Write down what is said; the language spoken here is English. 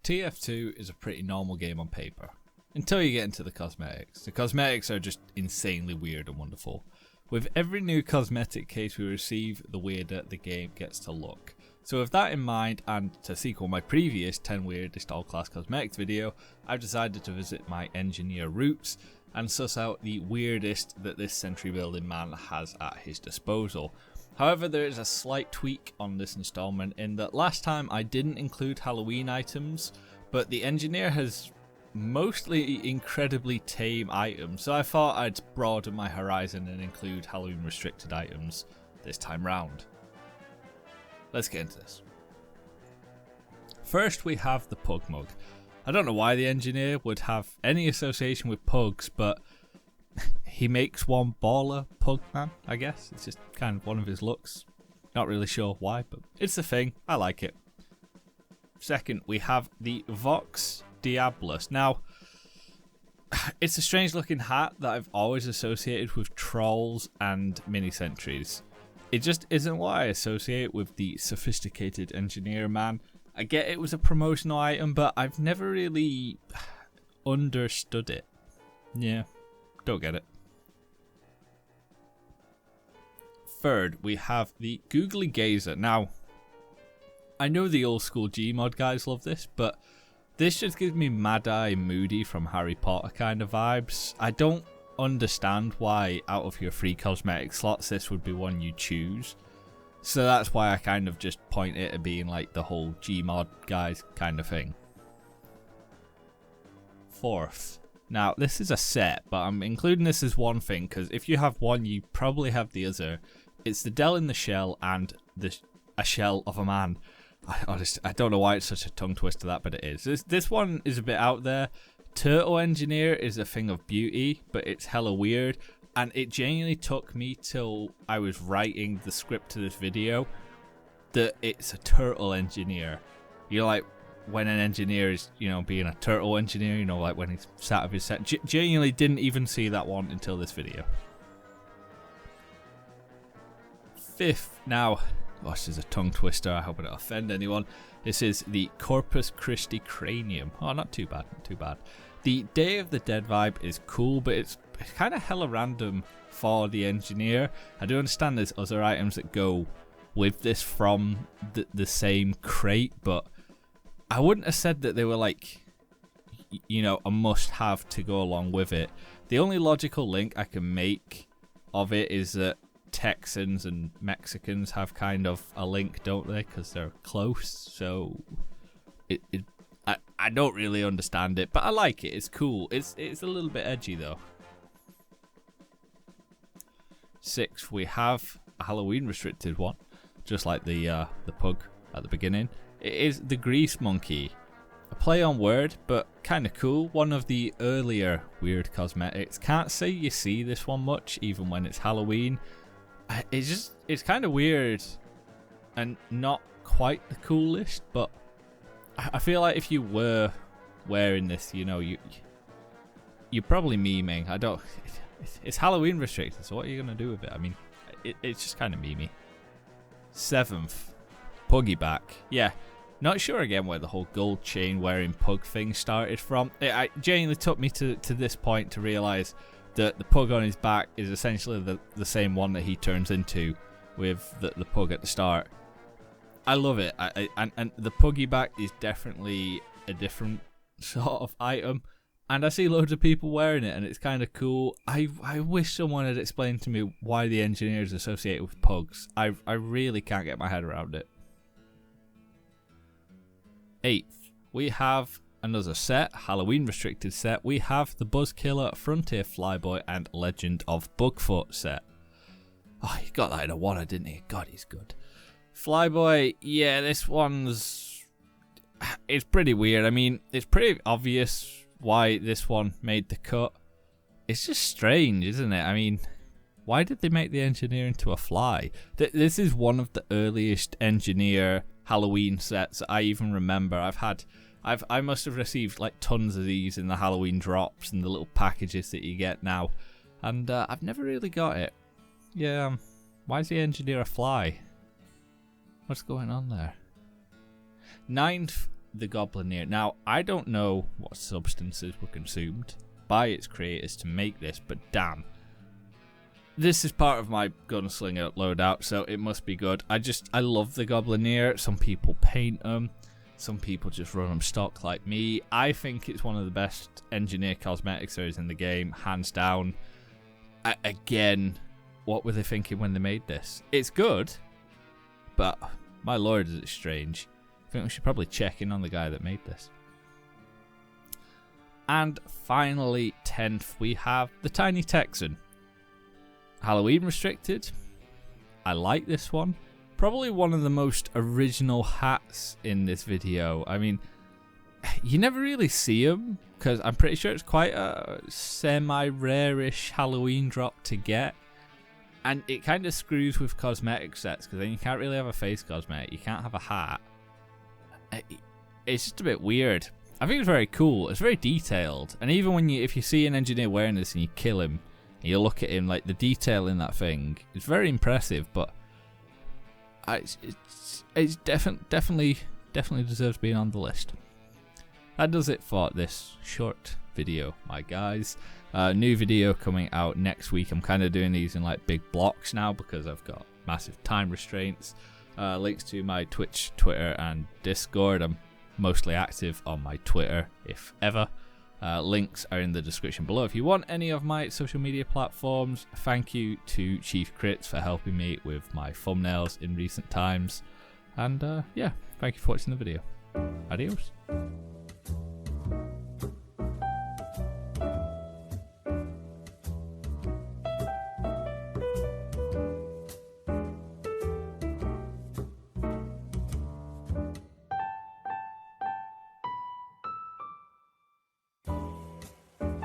TF2 is a pretty normal game on paper, until you get into the cosmetics. The cosmetics are just insanely weird and wonderful. With every new cosmetic case we receive, the weirder the game gets to look. So with that in mind, and to sequel my previous 10 weirdest all-class cosmetics video, I've decided to visit my engineer roots and suss out the weirdest that this century building man has at his disposal. However, there is a slight tweak on this installment in that last time I didn't include Halloween items, but the engineer has mostly incredibly tame items, so I thought I'd broaden my horizon and include Halloween restricted items this time round. Let's get into this. First we have the Pug Mug. I don't know why the engineer would have any association with pugs, but he makes one baller pug man, I guess. It's just kind of one of his looks. Not really sure why, but it's a thing. I like it. Second, we have the Vox Diabolus. Now, it's a strange looking hat that I've always associated with trolls and mini sentries. It just isn't what I associate with the sophisticated engineer man. I get it was a promotional item, but I've never really understood it. Yeah, don't get it. Third, we have the Googly Gazer. Now, I know the old school Gmod guys love this, but this just gives me Mad Eye Moody from Harry Potter kind of vibes. I don't understand why out of your free cosmetic slots this would be one you choose. So that's why I kind of just point it at being like the whole Gmod guys kind of thing. Fourth. Now, this is a set, but I'm including this as one thing because if you have one, you probably have the other. It's the Dell in the Shell and a shell of a man. I don't know why it's such a tongue twister that, but it is. This one is a bit out there. Turtle Engineer is a thing of beauty, but it's hella weird. And it genuinely took me till I was writing the script to this video that it's a turtle engineer. You know, like when an engineer is, you know, being a turtle engineer, you know, like when he's sat of his set. Genuinely didn't even see that one until this video. Fifth, now, gosh, this is a tongue twister. I hope I don't offend anyone. This is the Corpus Christi cranium. Oh, not too bad, not too bad. The Day of the Dead vibe is cool, but it's kind of hella random for the engineer. I do understand there's other items that go with this from the same crate, but I wouldn't have said that they were like, you know, a must-have to go along with it. The only logical link I can make of it is that Texans and Mexicans have kind of a link, don't they? Because they're close, so I don't really understand it, but I like it. It's cool. It's a little bit edgy though. Sixth, we have a Halloween restricted one, just like the pug at the beginning. It is the Grease Monkey. A play on word, but kind of cool. One of the earlier weird cosmetics. Can't say you see this one much, even when it's Halloween. It's kind of weird and not quite the coolest, but I feel like if you were wearing this, you know, you're probably memeing. It's Halloween restricted, so what are you gonna do with it? I mean, it's just kind of memey. Seventh, Puggyback. Yeah, not sure again where the whole gold chain wearing pug thing started from. It genuinely took me to this point to realise that the pug on his back is essentially the same one that he turns into with the pug at the start. I love it. And the Puggyback is definitely a different sort of item. And I see loads of people wearing it, and it's kind of cool. I wish someone had explained to me why the engineer is associated with pugs. I really can't get my head around it. Eighth, we have another set, Halloween restricted set. We have the Buzzkiller Frontier Flyboy and Legend of Bugfoot set. Oh, he got that in a one, didn't he? God, he's good. Flyboy, yeah, this one's... it's pretty weird. I mean, it's pretty obvious why this one made the cut. It's just strange, isn't it? I mean, why did they make the engineer into a fly? This is one of the earliest engineer Halloween sets I even remember. I must have received like tons of these in the Halloween drops and the little packages that you get now. And I've never really got it. Yeah, why is the engineer a fly? What's going on there? Ninth, the Goblin ear. Now, I don't know what substances were consumed by its creators to make this, but damn. This is part of my gunslinger loadout, so it must be good. I love the Goblin ear. Some people paint them. Some people just run them stock like me. I think it's one of the best engineer cosmetics there is in the game, hands down. Again, what were they thinking when they made this? It's good, but my lord, is it strange. I think we should probably check in on the guy that made this. And finally, 10th, we have the Tiny Texan. Halloween restricted. I like this one. Probably one of the most original hats in this video. I mean, you never really see them because I'm pretty sure it's quite a semi-rare-ish Halloween drop to get. And it kind of screws with cosmetic sets because then you can't really have a face cosmetic. You can't have a hat. It's just a bit weird. I think it's very cool. It's very detailed. And even when if you see an engineer wearing this and you kill him, and you look at him, like the detail in that thing, it's very impressive. But it's definitely deserves being on the list. That does it for this short video, my guys. New video coming out next week. I'm kind of doing these in like big blocks now because I've got massive time restraints. Links to my Twitch, Twitter, and Discord. I'm mostly active on my Twitter, if ever. Links are in the description below if you want any of my social media platforms. Thank you to Chief Crits for helping me with my thumbnails in recent times. And yeah, thank you for watching the video. Adios.